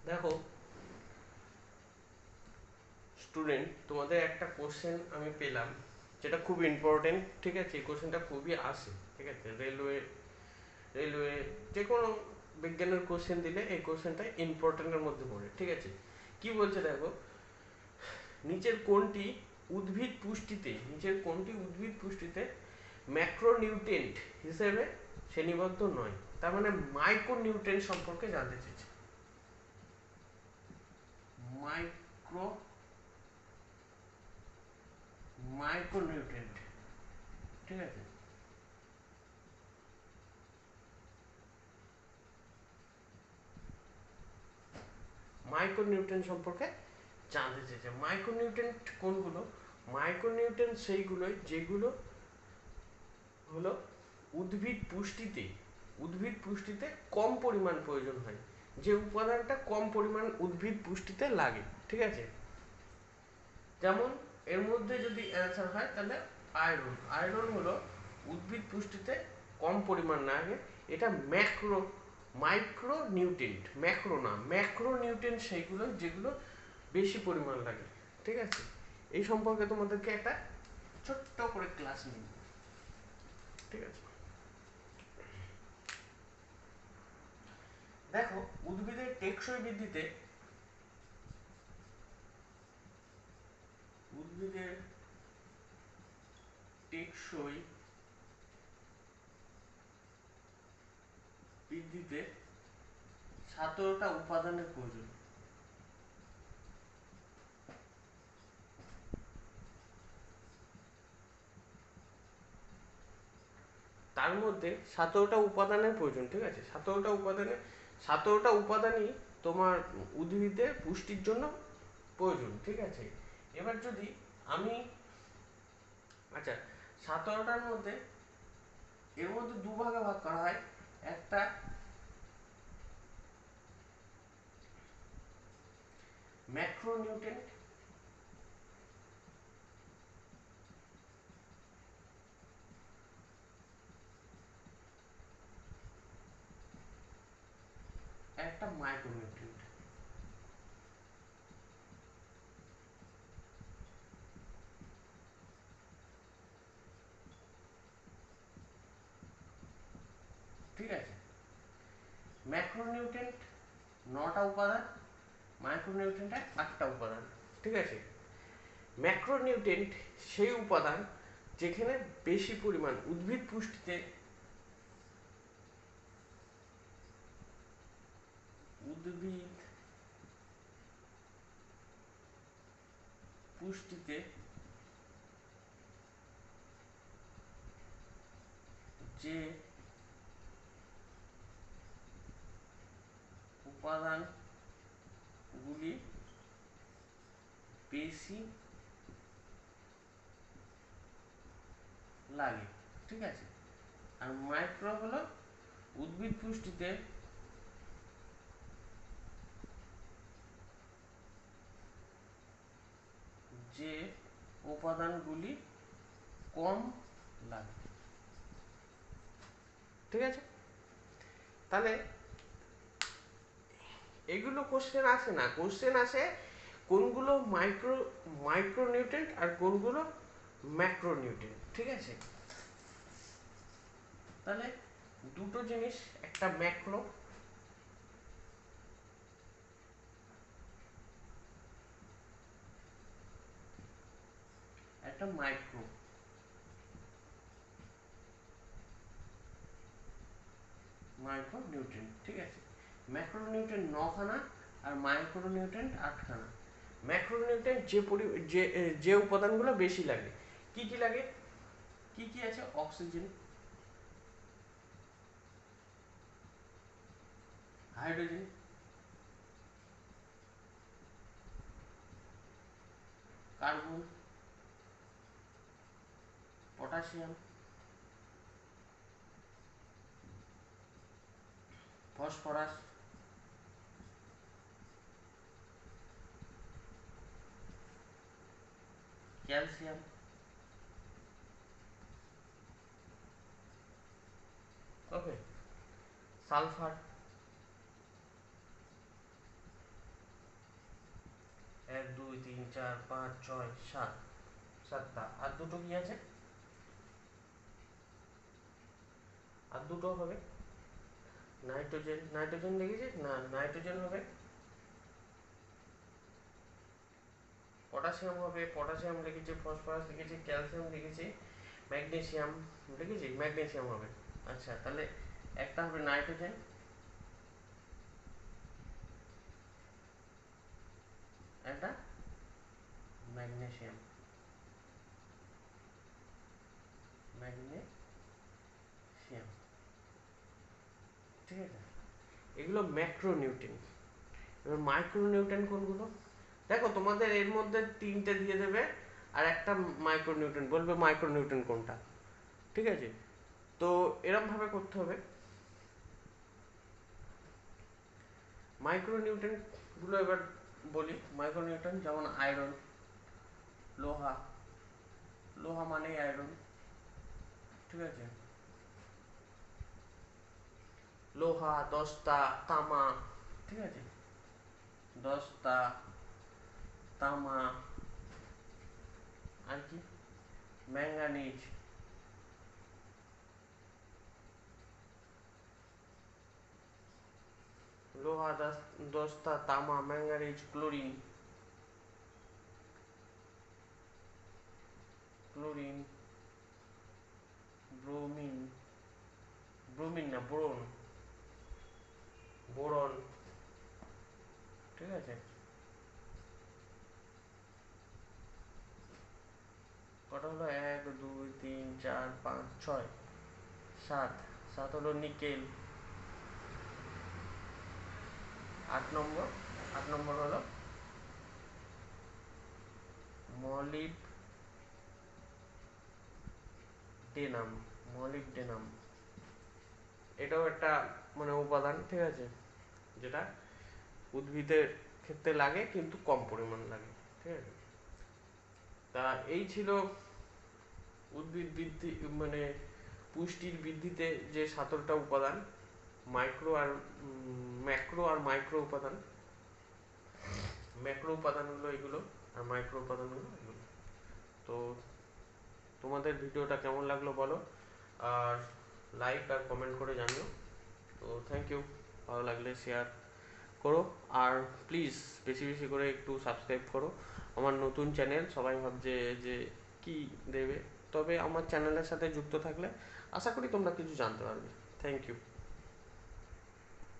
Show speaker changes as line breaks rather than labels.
দেখো স্টুডেন্ট, তোমাদের একটা কোশ্চেন আমি পেলাম যেটা খুব ইম্পর্টেন্ট। ঠিক আছে, এই কোশ্চেনটা খুবই আসে। ঠিক আছে, রেলওয়ে যে কোনো বিজ্ঞানের কোশ্চেন দিলে এই কোশ্চেনটা ইম্পর্টেন্টের মধ্যে পড়ে। ঠিক আছে, কি বলছে দেখো, নিচের কোনটি উদ্ভিদ পুষ্টিতে ম্যাক্রোনিউট্রিয়েন্ট হিসেবে শ্রেণীবদ্ধ নয়। তার মানে মাইক্রোনিউট্রিয়েন্ট সম্পর্কে জানতে চেয়েছে। Micro micronutrient. ঠিক আছে, মাইক্রোনিউট্রিয়েন্ট সম্পর্কে জানতে চেয়েছে। মাইক্রোনিউট্রিয়েন্ট কোনগুলো? মাইক্রোনিউট্রিয়েন্ট সেইগুলোই যেগুলো হলো উদ্ভিদ পুষ্টিতে কম পরিমাণ প্রয়োজন হয়, যে উপাদানটা কম পরিমাণ উদ্ভিদ পুষ্টিতে লাগে। ঠিক আছে, যেমন এর মধ্যে যদি অ্যান্সার হয় তাহলে আয়রন হলো উদ্ভিদ পুষ্টিতে কম পরিমাণ লাগে। এটা মাইক্রো নিউট্রিয়েন্ট, ম্যাক্রো নিউট্রিয়েন্ট সেইগুলো যেগুলো বেশি পরিমাণ লাগে। ঠিক আছে, এই সম্পর্কে তোমাদেরকে একটা ছোট্ট করে ক্লাস নিব। ঠিক আছে, দেখো উদ্ভিদের টেকসই বৃদ্ধিতে উদ্ভিদের টেকসই বৃদ্ধিতে 17টা উপাদানের প্রয়োজন। তার মধ্যে 17টা উপাদানের প্রয়োজন। ঠিক আছে, 17টা উপাদানই তোমার উদ্ভিদের পুষ্টির জন্য প্রয়োজন। ঠিক আছে, এবার যদি আমি আচ্ছা 17টার মধ্যে এর মধ্যে দুভাগে ভাগ করা হয়। একটা ম্যাক্রোনিউট্রিয়েন্ট, একটা মাইক্রোনিউট্রিয়েন্ট। ঠিক আছে, ম্যাক্রোনিউট্রিয়েন্ট 9টা উপাদান, মাইক্রোনিউট্রিয়েন্ট 8টা উপাদান। ঠিক আছে, ম্যাক্রোনিউট্রিয়েন্ট সেই উপাদান যেখানে বেশি পরিমাণ উদ্ভিদ পুষ্টিতে যে উপাদানগুলি বেশি লাগে। ঠিক আছে, আর মাইক্রো হলো উদ্ভিদ পুষ্টিতে যে উপাদানগুলি কম লাগে। ঠিক আছে, তাহলে এগুলো কোশ্চেন আসে না, কোশ্চেন আসে কোনগুলো মাইক্রোনিউট্রিয়েন্ট আর কোনগুলো ম্যাক্রোনিউট্রিয়েন্ট। ঠিক আছে, তাহলে দুটো জিনিস, একটা ম্যাক্রো একটা মাইক্রোনিউট্রিয়েন্ট। ঠিক আছে, ম্যাক্রোনিউট্রিয়েন্ট 9খানা আর মাইক্রোনিউট্রিয়েন্ট 8খানা। ম্যাক্রোনিউট্রিয়েন্ট যে উপাদানগুলো বেশি লাগে, কি কি লাগে, কি কি আছে? Oxygen, hydrogen, carbon, potassium, phosphorus, calcium, okay, sulphur, 4 5 6 7, 7টা। আর দুটো কি আছে? আর দুটো হবে নাইট্রোজেন। নাইট্রোজেন লিখেছি না, নাইট্রোজেন হবে, পটাশিয়াম হবে, পটাশিয়াম লিখেছি, ফসফরাস লিখেছি, ক্যালসিয়াম লিখেছি, ম্যাগনেসিয়াম লিখেছি, ম্যাগনেসিয়াম হবে। আচ্ছা, তাহলে একটা হবে নাইট্রোজেন, একটা ম্যাগনেসিয়াম, ম্যাগনেসিয়াম, ঠিক আছে? এগুলো ম্যাক্রোনিউট্রিয়েন্ট। এবার মাইক্রোনিউট্রিয়েন্ট কোনগুলো? দেখো তোমাদের এর মধ্যে তিনটে দিয়ে দেবে আর একটা মাইক্রোনিউট্রিয়েন্ট বলবে মাইক্রোনিউট্রিয়েন্ট কোনটা, ঠিক আছে? তো এরকম ভাবে করতে হবে। মাইক্রোনিউট্রিয়েন্ট গুলো এবার বলি। মাইক্রোনিউট্রিয়েন্ট যেমন আয়রন, লোহা, লোহা মানেই আয়রন, ঠিক আছে? লোহা, দস্তা, তামা, ঠিক আছে? দস্তা, তামা, আর কি, ম্যাঙ্গানিজ, লোহা, দস্তা, তামা, manganese, chlorine, chlorine, bromine, bromine না বোরন, বোরন, ঠিক আছে? কটা হলো? 1 2 3 4 5 6 7, 7 হলো নিকেল। 8 নম্বর, 8 নম্বর হলো মলিবডেনাম, মলিবডেনাম। এটাও একটা মানে উপাদান, ঠিক আছে, যেটা উদ্ভিদের ক্ষেত্রে লাগে কিন্তু কম পরিমাণ লাগে, ঠিক আছে? তা এই ছিল উদ্ভিদ বৃদ্ধি মানে পুষ্টির বৃদ্ধিতে যে 17টা উপাদান, মাইক্রো আর ম্যাক্রো আর মাইক্রো উপাদান। ম্যাক্রো উপাদানগুলো এগুলো আর মাইক্রো উপাদানগুলো এগুলো। তো তোমাদের ভিডিওটা কেমন লাগলো বলো, আর লাইক আর কমেন্ট করে জানিও। তো থ্যাংক ইউ, ভালো লাগলে শেয়ার করো, আর প্লিজ বেশি বেশি করে একটু সাবস্ক্রাইব করো। আমার নতুন চ্যানেল, সবাই ভাবছে যে কি দেবে, তবে আমার চ্যানেলের সাথে যুক্ত থাকলে আশা করি তোমরা কিছু জানতে পারবে। Thank you.